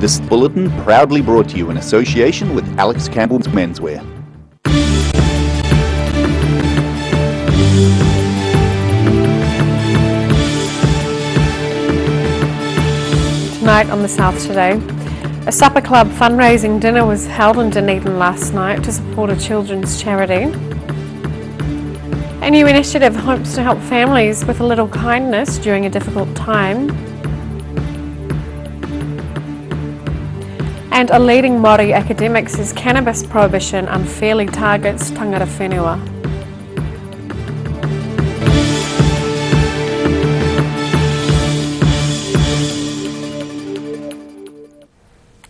This bulletin proudly brought to you in association with Alex Campbell's Menswear. Tonight on the South Today, a supper club fundraising dinner was held in Dunedin last night to support a children's charity. A new initiative hopes to help families with a little kindness during a difficult time. And a leading Māori academic says cannabis prohibition unfairly targets tangata whenua.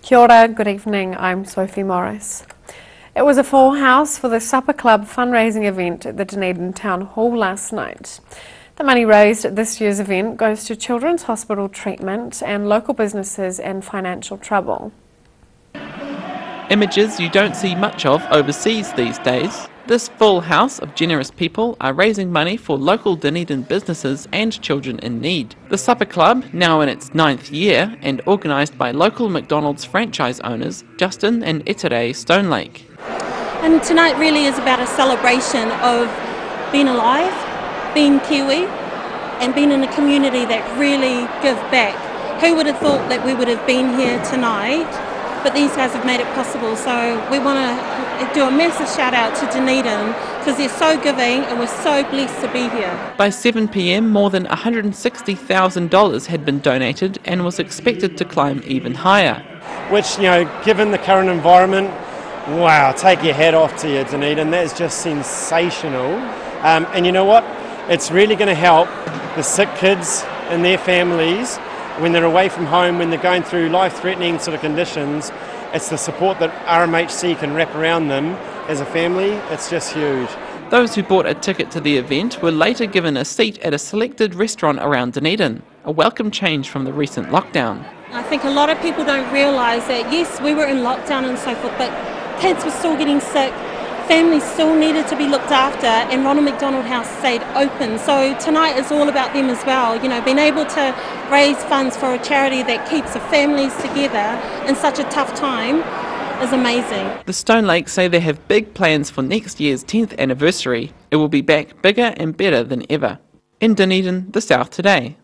Kia ora, good evening, I'm Sophie Morris. It was a full house for the Supper Club fundraising event at the Dunedin Town Hall last night. The money raised at this year's event goes to Children's Hospital treatment and local businesses in financial trouble. Images you don't see much of overseas these days. This full house of generous people are raising money for local Dunedin businesses and children in need. The Supper Club, now in its 9th year and organised by local McDonald's franchise owners Justin and Itere Stonelake. And tonight really is about a celebration of being alive, being Kiwi, and being in a community that really give back. Who would have thought that we would have been here tonight? But these guys have made it possible, so we want to do a massive shout out to Dunedin because they're so giving and we're so blessed to be here. By 7 p.m, more than $160,000 had been donated and was expected to climb even higher. Which, given the current environment, wow, take your hat off to you, Dunedin. That is just sensational. And you know what? It's really going to help the sick kids and their families when they're away from home, when they're going through life-threatening sort of conditions. It's the support that RMHC can wrap around them as a family. It's just huge. Those who bought a ticket to the event were later given a seat at a selected restaurant around Dunedin, a welcome change from the recent lockdown. I think a lot of people don't realise that, yes, we were in lockdown and so forth, but kids were still getting sick, families still needed to be looked after, and Ronald McDonald House stayed open. So tonight is all about them as well, being able to raise funds for a charity that keeps the families together in such a tough time is amazing. The Stonelake say they have big plans for next year's 10th anniversary. It will be back bigger and better than ever. In Dunedin, the South Today.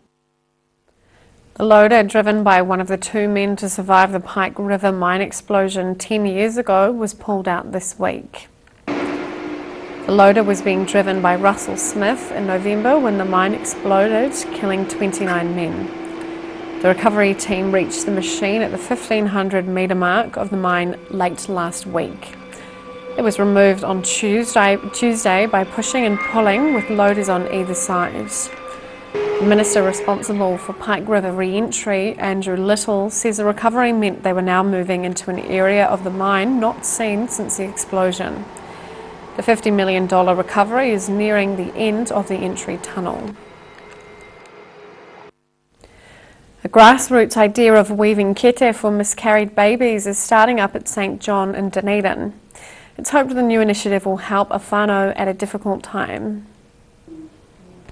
The loader, driven by one of the two men to survive the Pike River mine explosion 10 years ago, was pulled out this week. The loader was being driven by Russell Smith in November when the mine exploded, killing 29 men. The recovery team reached the machine at the 1,500 metre mark of the mine late last week. It was removed on Tuesday by pushing and pulling with loaders on either side. The minister responsible for Pike River re-entry, Andrew Little, says the recovery meant they were now moving into an area of the mine not seen since the explosion. The $50 million recovery is nearing the end of the entry tunnel. A grassroots idea of weaving kete for miscarried babies is starting up at St John in Dunedin. It's hoped the new initiative will help a whānau at a difficult time.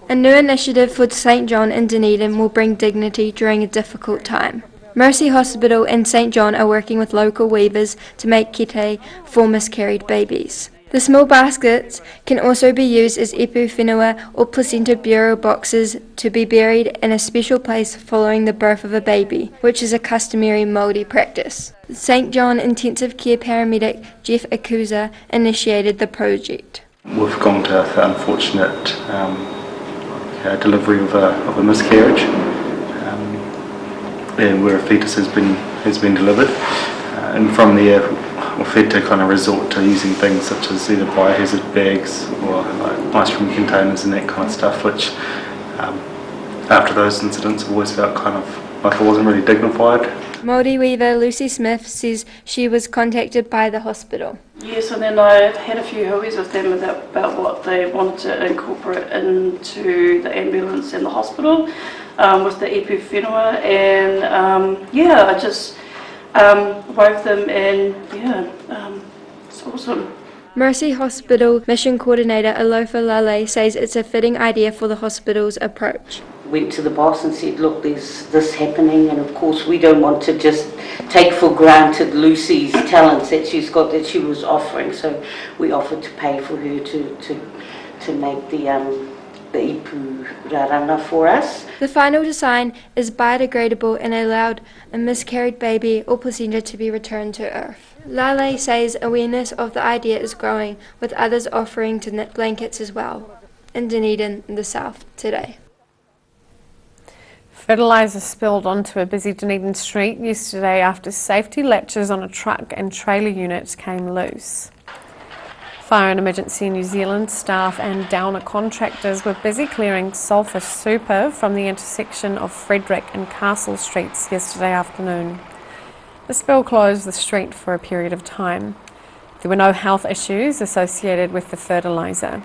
A new initiative for St John in Dunedin will bring dignity during a difficult time. Mercy Hospital and St John are working with local weavers to make kete for miscarried babies. The small baskets can also be used as ipu whenua or placenta burial boxes to be buried in a special place following the birth of a baby, which is a customary Māori practice. St John intensive care paramedic Jeff Akuza initiated the project. We've gone to the unfortunate delivery of a miscarriage, and where a fetus has been delivered, and from there we've had to kind of resort to using things such as either biohazard bags or like ice cream containers and that kind of stuff, which after those incidents I've always felt kind of like it wasn't really dignified. Māori weaver Lucy Smith says she was contacted by the hospital. Yes, and then I had a few hui's with them about what they wanted to incorporate into the ambulance and the hospital with the ipu whenua, and I just wove them, and it's awesome. Mercy Hospital Mission Coordinator Alofa Lale says it's a fitting idea for the hospital's approach. went to the boss and said, look, there's this happening, and of course we don't want to just take for granted Lucy's talents that she's got, that she was offering, so we offered to pay for her to make the ipu raranga for us. The final design is biodegradable and allowed a miscarried baby or placenta to be returned to Earth. Lale says awareness of the idea is growing, with others offering to knit blankets as well. In Dunedin, in the south, today. Fertiliser spilled onto a busy Dunedin street yesterday after safety latches on a truck and trailer unit came loose. Fire and Emergency New Zealand staff and Downer contractors were busy clearing sulphur super from the intersection of Frederick and Castle Streets yesterday afternoon. The spill closed the street for a period of time. There were no health issues associated with the fertiliser.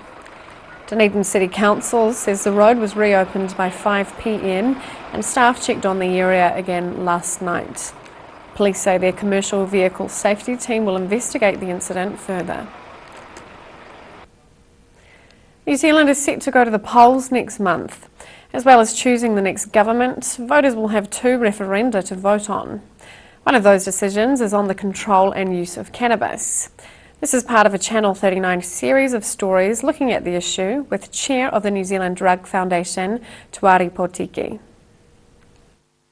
Dunedin City Council says the road was reopened by 5 p.m. and staff checked on the area again last night. Police say their commercial vehicle safety team will investigate the incident further. New Zealand is set to go to the polls next month. As well as choosing the next government, voters will have 2 referenda to vote on. One of those decisions is on the control and use of cannabis. This is part of a Channel 39 series of stories looking at the issue with Chair of the New Zealand Drug Foundation, Tuari Potiki.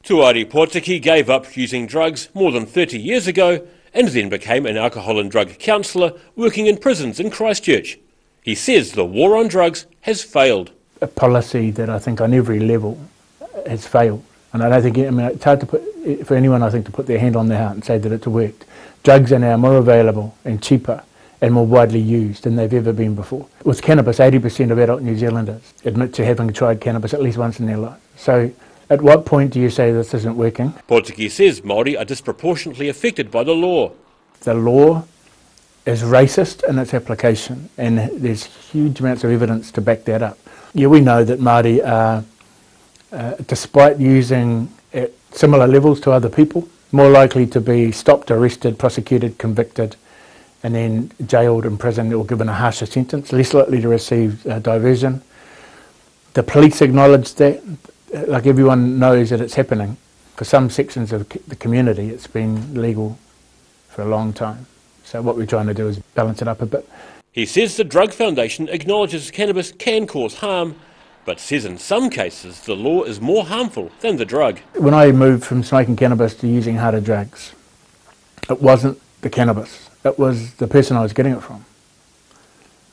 Tuari Potiki gave up using drugs more than 30 years ago and then became an alcohol and drug counsellor working in prisons in Christchurch. He says the war on drugs has failed. A policy that I think on every level has failed. And I don't think, it's hard to put, for anyone I think, to put their hand on their heart and say that it's worked. Drugs are now more available and cheaper and more widely used than they've ever been before. With cannabis, 80% of adult New Zealanders admit to having tried cannabis at least once in their life. So at what point do you say this isn't working? Potiki says Māori are disproportionately affected by the law. The law is racist in its application, and there's huge amounts of evidence to back that up. Yeah, we know that Māori are, despite using at similar levels to other people, more likely to be stopped, arrested, prosecuted, convicted, and then jailed, imprisoned, or given a harsher sentence, less likely to receive diversion. The police acknowledge that, like everyone knows that it's happening. For some sections of the community, it's been legal for a long time. So what we're trying to do is balance it up a bit. He says the Drug Foundation acknowledges cannabis can cause harm, but says in some cases the law is more harmful than the drug. When I moved from smoking cannabis to using harder drugs, it wasn't the cannabis, it was the person I was getting it from.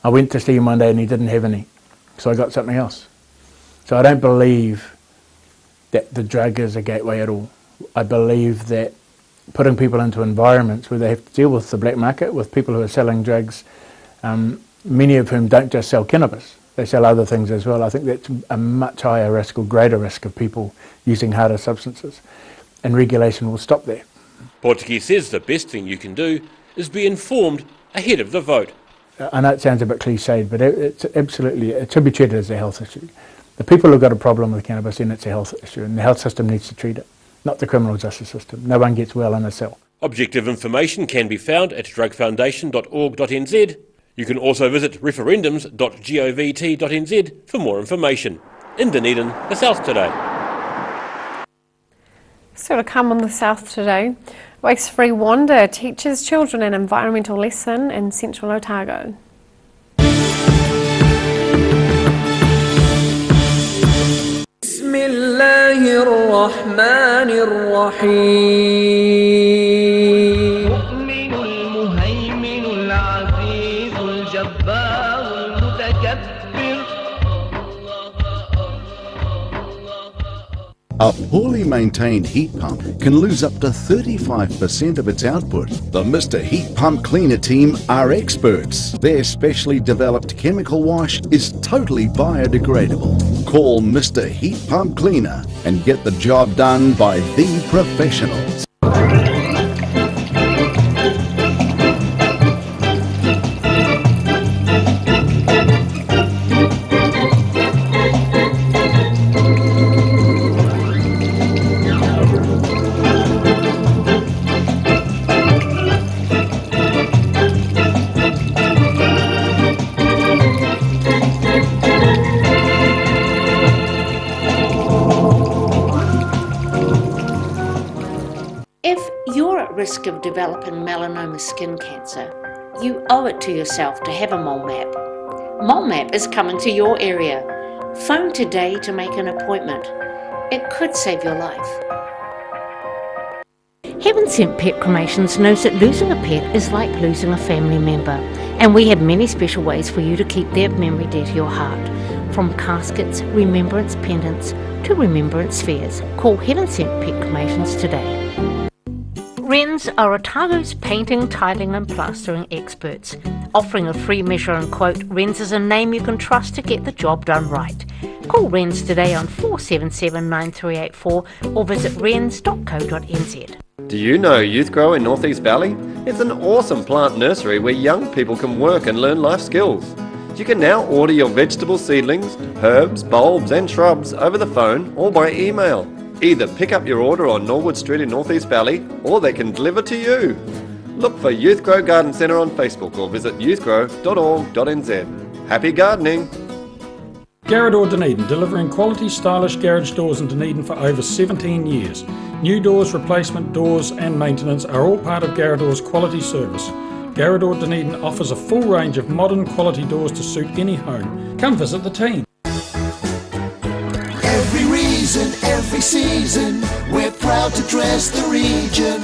I went to see him one day and he didn't have any, so I got something else. So I don't believe that the drug is a gateway at all. I believe that putting people into environments where they have to deal with the black market, with people who are selling drugs, many of whom don't just sell cannabis, they sell other things as well. I think that's a much higher risk or greater risk of people using harder substances, and regulation will stop that. Potiki says the best thing you can do is be informed ahead of the vote. I know it sounds a bit cliched, but it's absolutely, it should be treated as a health issue. The people who've got a problem with cannabis, then it's a health issue, and the health system needs to treat it, not the criminal justice system. No one gets well in a cell. Objective information can be found at drugfoundation.org.nz. You can also visit referendums.govt.nz for more information. In Dunedin, the South Today. Still to come on the South Today. Waste-free Wander teaches children an environmental lesson in central Otago. A poorly maintained heat pump can lose up to 35% of its output. The Mr. Heat Pump Cleaner team are experts. Their specially developed chemical wash is totally biodegradable. Call Mr. Heat Pump Cleaner and get the job done by the professionals. If you're at risk of developing melanoma skin cancer, you owe it to yourself to have a mole map. Mole map is coming to your area. Phone today to make an appointment. It could save your life. Heaven Sent Pet Cremations knows that losing a pet is like losing a family member, and we have many special ways for you to keep their memory dear to your heart. From caskets, remembrance pendants to remembrance spheres. Call Heaven Sent Pet Cremations today. Wrens are Otago's painting, tiling and plastering experts. Offering a free measure and quote, Wrens is a name you can trust to get the job done right. Call Wrens today on 477-9384 or visit wrens.co.nz. Do you know Youth Grow in North East Valley? It's an awesome plant nursery where young people can work and learn life skills. You can now order your vegetable seedlings, herbs, bulbs and shrubs over the phone or by email. Either pick up your order on Norwood Street in North East Valley or they can deliver to you. Look for Youth Grow Garden Centre on Facebook or visit youthgrow.org.nz. Happy gardening! Garrador Dunedin, delivering quality, stylish garage doors in Dunedin for over 17 years. New doors, replacement doors and maintenance are all part of Garrador's quality service. Garrador Dunedin offers a full range of modern quality doors to suit any home. Come visit the team. Every reason, every season, we're proud to dress the region.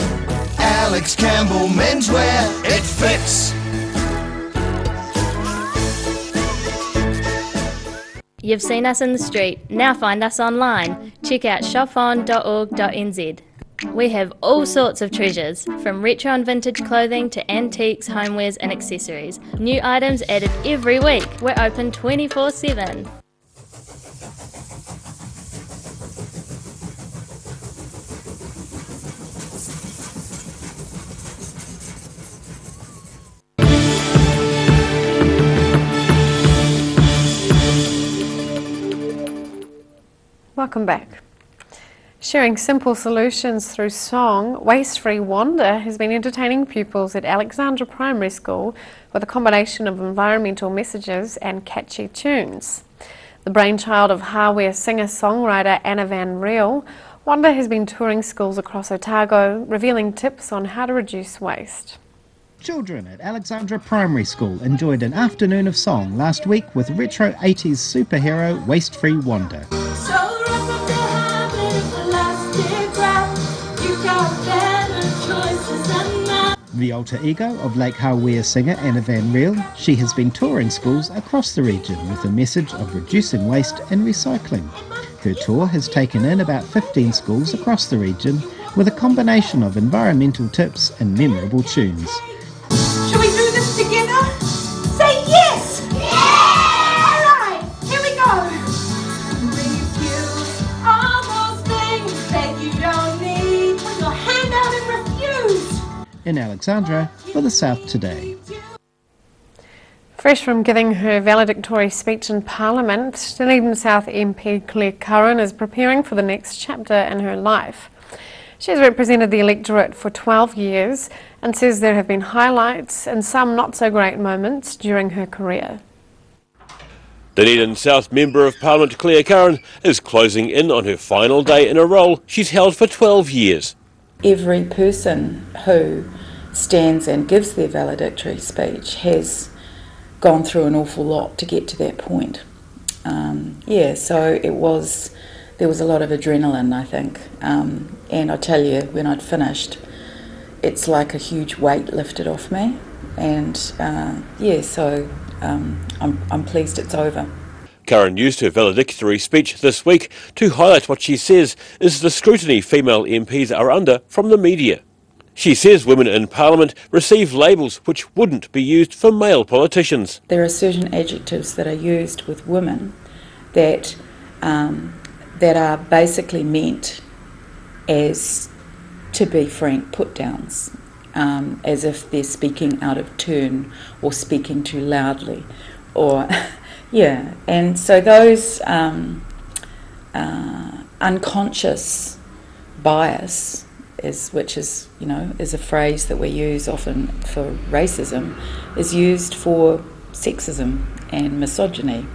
Alex Campbell Menswear, it fits. You've seen us in the street, now find us online. Check out shopon.org.nz. We have all sorts of treasures, from retro and vintage clothing to antiques, homewares and accessories. New items added every week. We're open 24/7. Welcome back. Sharing simple solutions through song, Waste-Free Wander has been entertaining pupils at Alexandra Primary School with a combination of environmental messages and catchy tunes. The brainchild of Hawea singer-songwriter Anna Van Riel, Wander has been touring schools across Otago, revealing tips on how to reduce waste. Children at Alexandra Primary School enjoyed an afternoon of song last week with retro 80s superhero Waste-Free Wander. The alter ego of Lake Hawea singer Anna Van Riel, she has been touring schools across the region with a message of reducing waste and recycling. Her tour has taken in about 15 schools across the region with a combination of environmental tips and memorable tunes. Shall we do this together? Say yes! Yeah! Alright, here we go! Refuse all those things that you don't need. Put your hand out and refuse! In Alexandra for the South Today. Fresh from giving her valedictory speech in Parliament, Dunedin South MP Claire Curran is preparing for the next chapter in her life. She has represented the electorate for 12 years and says there have been highlights and some not so great moments during her career. Dunedin South Member of Parliament Claire Curran is closing in on her final day in a role she's held for 12 years. Every person who stands and gives their valedictory speech has gone through an awful lot to get to that point. So there was a lot of adrenaline, I think, and I tell you, when I'd finished, it's like a huge weight lifted off me, and I'm pleased it's over. Curran used her valedictory speech this week to highlight what she says is the scrutiny female MPs are under from the media. She says women in Parliament receive labels which wouldn't be used for male politicians. There are certain adjectives that are used with women that are basically meant as, to be frank, put-downs, as if they're speaking out of turn or speaking too loudly, or and so those unconscious bias, which is a phrase that we use often for racism, is used for sexism and misogyny,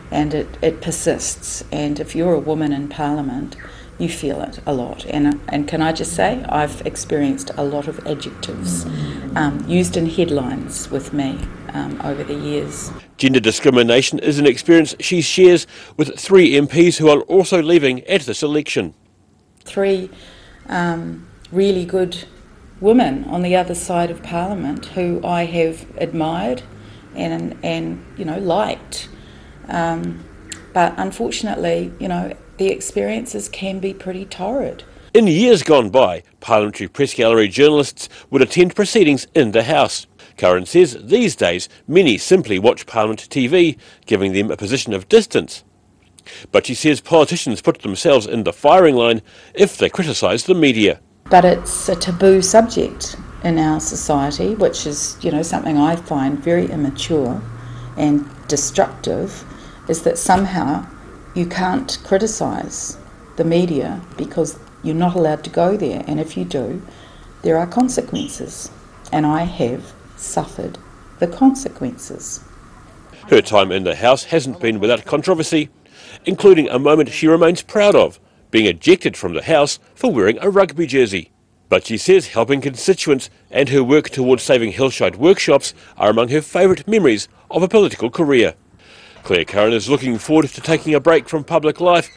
and it persists. And if you're a woman in Parliament, you feel it a lot. And can I just say, I've experienced a lot of adjectives used in headlines with me over the years. Gender discrimination is an experience she shares with 3 MPs who are also leaving at this election. 3 really good women on the other side of Parliament who I have admired and you know, liked. But unfortunately, you know, the experiences can be pretty torrid. In years gone by, parliamentary press gallery journalists would attend proceedings in the House. Curran says these days many simply watch Parliament TV, giving them a position of distance. But she says politicians put themselves in the firing line if they criticise the media. But it's a taboo subject in our society, which is, you know, something I find very immature and destructive, is that somehow you can't criticise the media because you're not allowed to go there, and if you do, there are consequences, and I have suffered the consequences. Her time in the House hasn't been without controversy, including a moment she remains proud of, being ejected from the House for wearing a rugby jersey. But she says helping constituents and her work towards saving hillside workshops are among her favourite memories of a political career. Claire Curran is looking forward to taking a break from public life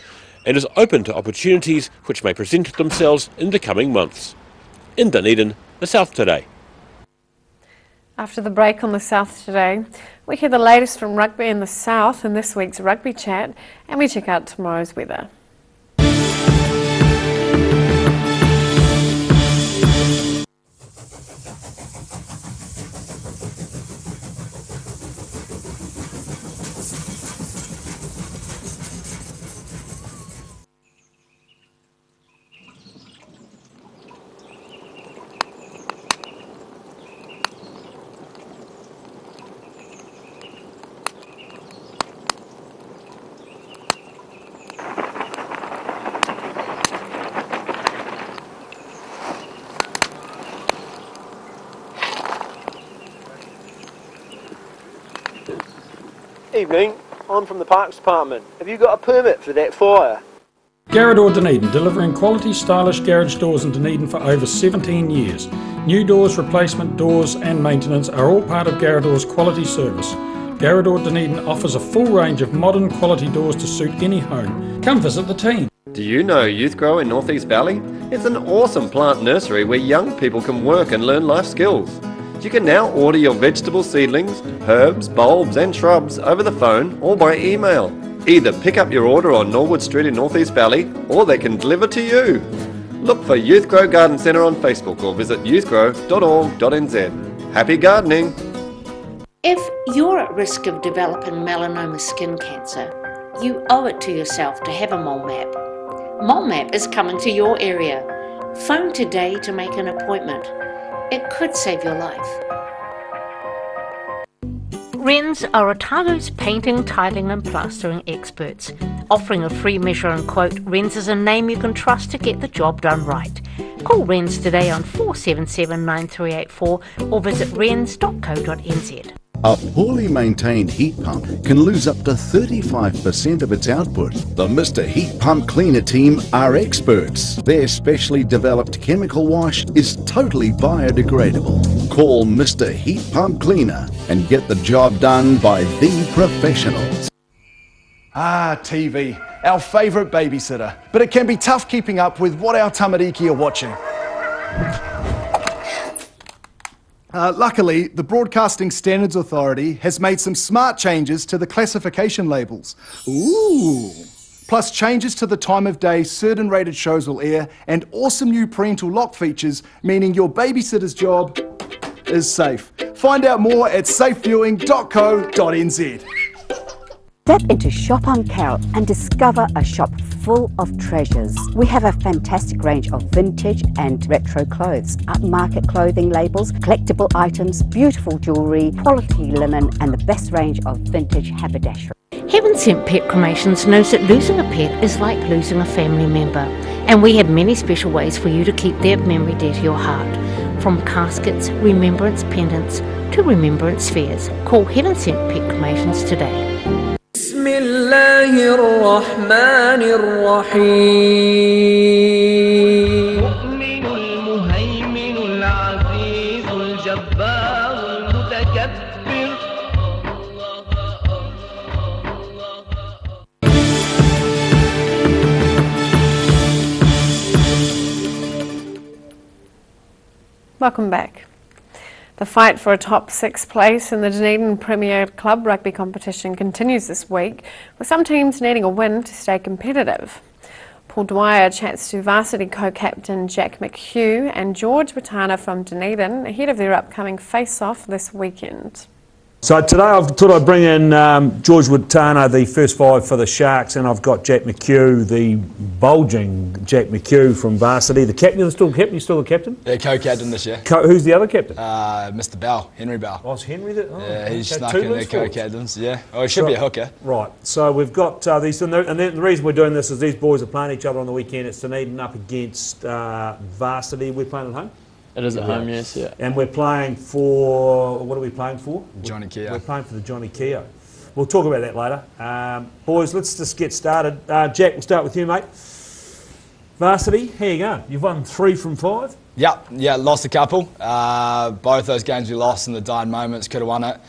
and is open to opportunities which may present themselves in the coming months. In Dunedin, the South Today. After the break on the South Today, we hear the latest from rugby in the South in this week's Rugby Chat, and we check out tomorrow's weather. Evening, I'm from the Parks Department. Have you got a permit for that fire? Garage Dunedin, delivering quality, stylish garage doors in Dunedin for over 17 years. New doors, replacement doors and maintenance are all part of Garage quality service. Garage Dunedin offers a full range of modern quality doors to suit any home. Come visit the team. Do you know Youth Grow in North East Valley? It's an awesome plant nursery where young people can work and learn life skills. You can now order your vegetable seedlings, herbs, bulbs and shrubs over the phone or by email. Either pick up your order on Norwood Street in North East Valley or they can deliver to you. Look for Youth Grow Garden Centre on Facebook or visit youthgrow.org.nz. Happy gardening! If you're at risk of developing melanoma skin cancer, you owe it to yourself to have a mole map. Mole map is coming to your area. Phone today to make an appointment. It could save your life. Wrens are Otago's painting, tiling and plastering experts. Offering a free measure and quote, Wrens is a name you can trust to get the job done right. Call Wrens today on 477 9384 or visit wrens.co.nz. A poorly maintained heat pump can lose up to 35% of its output. The Mr. Heat Pump Cleaner team are experts. Their specially developed chemical wash is totally biodegradable. Call Mr. Heat Pump Cleaner and get the job done by the professionals. Ah, TV, our favourite babysitter. But it can be tough keeping up with what our tamariki are watching. Luckily, the Broadcasting Standards Authority has made some smart changes to the classification labels. Ooh! Plus changes to the time of day certain rated shows will air and awesome new parental lock features, meaning your babysitter's job is safe. Find out more at safeviewing.co.nz. Step into Shop on Carrot and discover a shop full of treasures. We have a fantastic range of vintage and retro clothes, upmarket clothing labels, collectible items, beautiful jewellery, quality linen and the best range of vintage haberdashery. Heaven Sent Pet Cremations knows that losing a pet is like losing a family member, and we have many special ways for you to keep their memory dear to your heart. From caskets, remembrance pendants to remembrance spheres. Call Heaven Sent Pet Cremations today. 'Bismillahir Rahmanir Rahim. Welcome back. The fight for a top 6 place in the Dunedin Premier Club rugby competition continues this week, with some teams needing a win to stay competitive. Paul Dwyer chats to varsity co-captain Jack McHugh and George Watana from Dunedin ahead of their upcoming face-off this weekend. So today I thought I'd bring in George Watana, the first 5 for the Sharks, and I've got Jack McHugh, the bulging Jack McHugh from varsity. The captain, you're still the captain? Yeah, co-captain this year. Who's the other captain? Mr. Bell, Henry Bell. Oh, it's Henry that? Oh, yeah, he's okay. snuck in the co-captains, yeah. Oh, he should be a hooker. Right, so we've got these, and the reason we're doing this is these boys are playing each other on the weekend. It's Dunedin up against varsity. We're playing at home? It is at home, yes, yeah. And we're playing for, what are we playing for? Johnny Keogh. We're playing for the Johnny Keogh. We'll talk about that later. Boys, let's just get started. Jack, we'll start with you, mate. Varsity, how you going? You've won 3 from 5? Yeah, lost a couple. Both those games we lost in the dying moments, could have won it.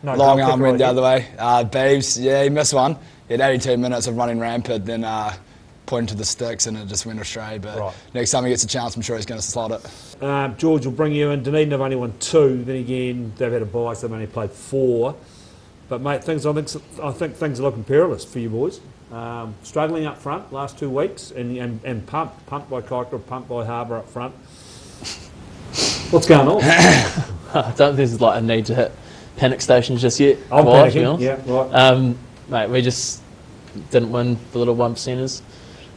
Long arm went the other way. Beeves, yeah, he missed one. He had 82 minutes of running rampant, then pointing to the sticks and it just went astray. But next time he gets a chance, I'm sure he's going to slot it. George will bring you in. Dunedin have only won 2. Then again, they've had a bye, so they've only played 4. But mate, I think things are looking perilous for you boys. Struggling up front last 2 weeks, and pumped by Cocker, pumped by Harbour up front. What's going on? I don't think there's like a need to hit panic stations just yet. I'm panicking. Yeah, right. Mate, we just didn't win the little 1%ers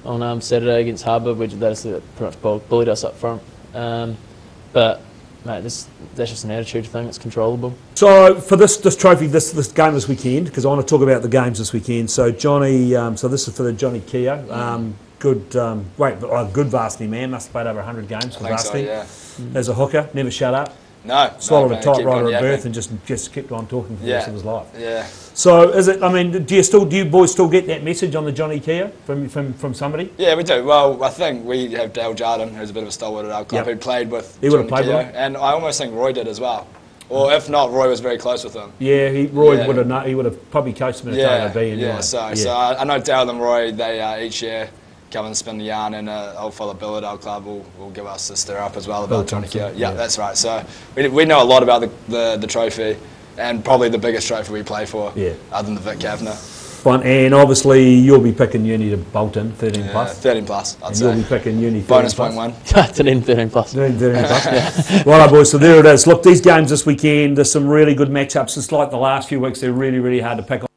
on Saturday against Harbour. They just pretty much bullied us up front. But mate, that's just an attitude thing. It's controllable. So for this trophy, this game this weekend, because I want to talk about the games this weekend. So Johnny, so this is for the Johnny Keogh. Good varsity man. Must have played over 100 games for varsity. So, yeah. As a hooker, never shut up. No. Swallowed a typewriter at birth and just kept on talking for the rest of his life. Yeah. So is it? I mean, do you boys still get that message on the Johnny Keogh from somebody? Yeah, we do. Well, I think we have Dale Jardine, who's a bit of a stalwart at our club, who played with Johnny Keogh, and I almost think Roy did as well. Or if not, Roy was very close with him. Yeah, Roy would have. He would have probably coached him in a TAB. Yeah. So I know Dale and Roy. They each year come and spin the yarn, and old fella Bill at our club will give us a stir up as well about Johnny Keogh. Yeah, that's right. So we know a lot about the trophy, and probably the biggest trophy we play for, other than the Vic Kavanagh. Fine, and obviously you'll be picking uni to Bolton, 13 plus. 13 plus, I'd say. You'll be picking uni 13 bonus plus. point 1. Dunedin 13 plus. Dunedin 13 plus. Right, boys, so there it is. Look, these games this weekend, there's some really good matchups. It's like the last few weeks, they're really, really hard to pick on.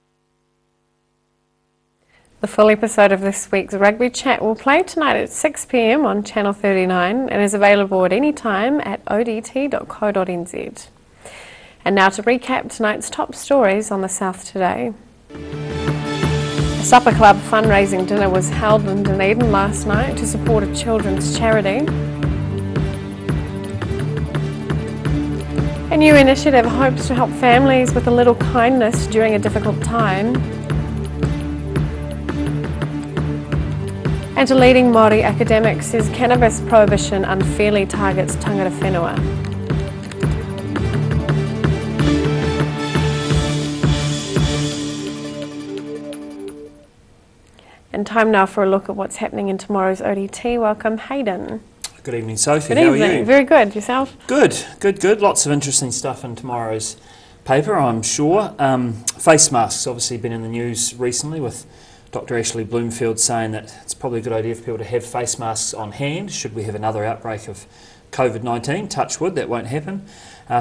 The full episode of this week's Rugby Chat will play tonight at 6 p.m. on Channel 39 and is available at any time at odt.co.nz. And now to recap tonight's top stories on the South today. A supper club fundraising dinner was held in Dunedin last night to support a children's charity. A new initiative hopes to help families with a little kindness during a difficult time. And a leading Māori academic says cannabis prohibition unfairly targets tangata whenua. And time now for a look at what's happening in tomorrow's ODT. Welcome, Hayden. Good evening, Sophie. Good How evening. are you? Very good. Yourself? Good. Lots of interesting stuff in tomorrow's paper, I'm sure. Face masks obviously been in the news recently with Dr. Ashley Bloomfield saying that it's probably a good idea for people to have face masks on hand should we have another outbreak of COVID-19. Touch wood, that won't happen.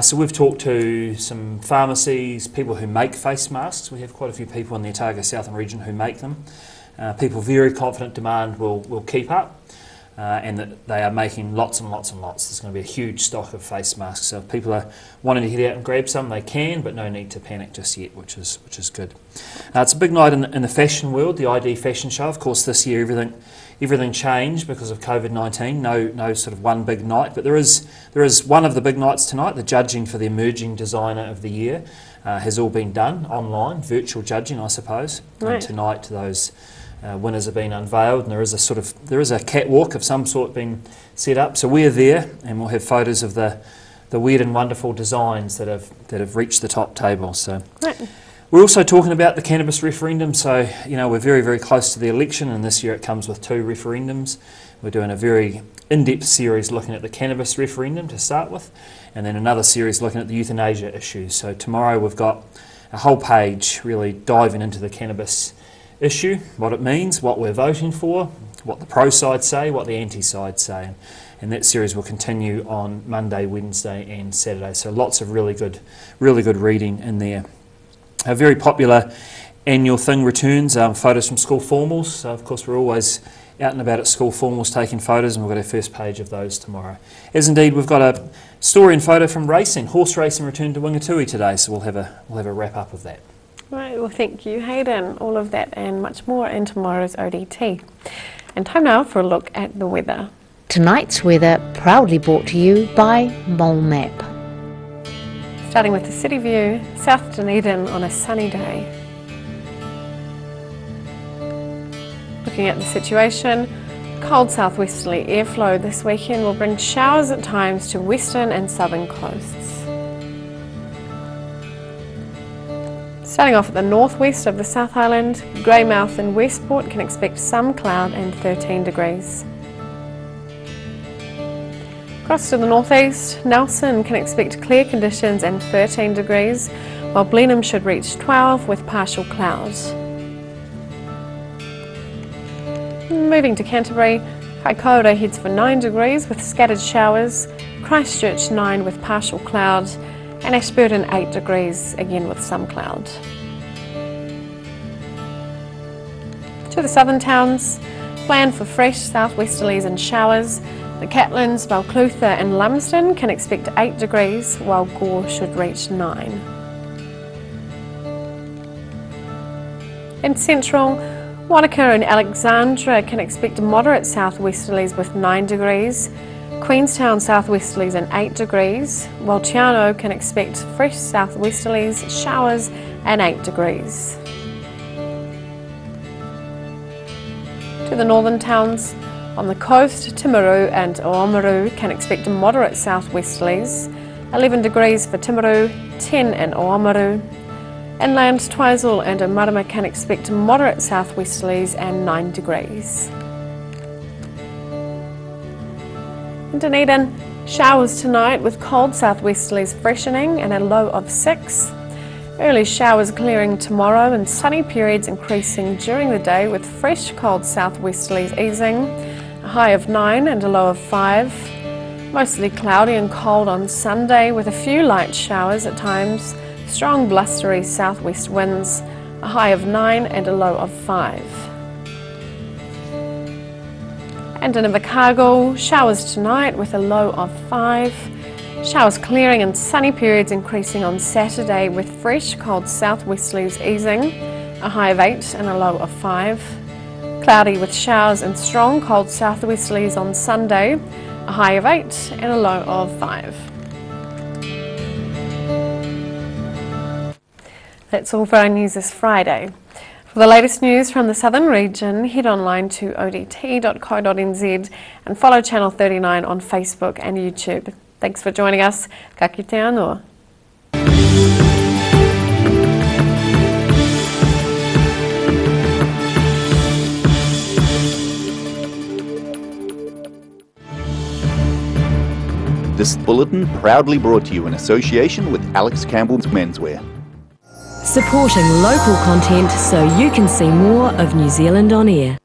So we've talked to some pharmacies, people who make face masks. We have quite a few people in the Otago Southern region who make them. People very confident demand will keep up and that they are making lots and lots and lots. There's going to be a huge stock of face masks. So if people are wanting to head out and grab some, they can, but no need to panic just yet, which is good. It's a big night in the fashion world, the ID fashion show. Of course, this year everything changed because of COVID-19. No sort of one big night, but there is one of the big nights tonight. The judging for the emerging designer of the year has all been done online, virtual judging, I suppose. Right. And tonight those winners have been unveiled, and there is a catwalk of some sort being set up. So we're there, and we'll have photos of the weird and wonderful designs that have reached the top table. So Right. we're also talking about the cannabis referendum. So we're very, very close to the election, and this year it comes with 2 referendums. We're doing a very in-depth series looking at the cannabis referendum to start with, and then another series looking at the euthanasia issues. So tomorrow we've got a whole page really diving into the cannabis issue, what it means, what we're voting for, what the pro side say, what the anti side say, and that series will continue on Monday, Wednesday and Saturday. So lots of really good reading in there. A very popular annual thing returns, photos from school formals. So of course we're always out and about at school formals taking photos, and we've got our first page of those tomorrow. As indeed we've got a story and photo from racing. Horse racing returned to Wingatui today, so we'll have a wrap up of that. Right, well thank you Hayden. All of that and much more in tomorrow's ODT. And time now for a look at the weather. Tonight's weather proudly brought to you by Mole Map. Starting with the city view, South Dunedin on a sunny day. Looking at the situation, cold southwesterly airflow this weekend will bring showers at times to western and southern coasts. Starting off at the northwest of the South Island, Greymouth and Westport can expect some cloud and 13 degrees. Across to the northeast, Nelson can expect clear conditions and 13 degrees, while Blenheim should reach 12 with partial clouds. Moving to Canterbury, Kaikoura heads for 9 degrees with scattered showers, Christchurch 9 with partial cloud, and Ashburton 8 degrees, again with some cloud. To the southern towns, plan for fresh southwesterlies and showers. The Catlins, Balclutha and Lumsden can expect 8 degrees, while Gore should reach 9. In central, Wanaka and Alexandra can expect moderate southwesterlies with 9 degrees, Queenstown southwesterlies and 8 degrees, while Tiano can expect fresh southwesterlies, showers and 8 degrees. To the northern towns, on the coast, Timaru and Oamaru can expect moderate southwesterlies, 11 degrees for Timaru, 10 in Oamaru. Inland, Twizel and Omarama can expect moderate southwesterlies and 9 degrees. In Dunedin, showers tonight with cold southwesterlies freshening and a low of 6. Early showers clearing tomorrow and sunny periods increasing during the day with fresh cold southwesterlies easing, a high of 9 and a low of 5. Mostly cloudy and cold on Sunday with a few light showers at times. Strong blustery southwest winds, a high of 9 and a low of 5. And in Invercargill, showers tonight with a low of 5. Showers clearing and sunny periods increasing on Saturday with fresh cold southwesterlies easing, a high of 8 and a low of 5. Cloudy with showers and strong cold southwesterlies on Sunday, a high of 8 and a low of 5. That's all for our news this Friday. For the latest news from the southern region, head online to odt.co.nz and follow Channel 39 on Facebook and YouTube. Thanks for joining us. Ka kite anō. This bulletin proudly brought to you in association with Alex Campbell's Menswear. Supporting local content so you can see more of New Zealand on air.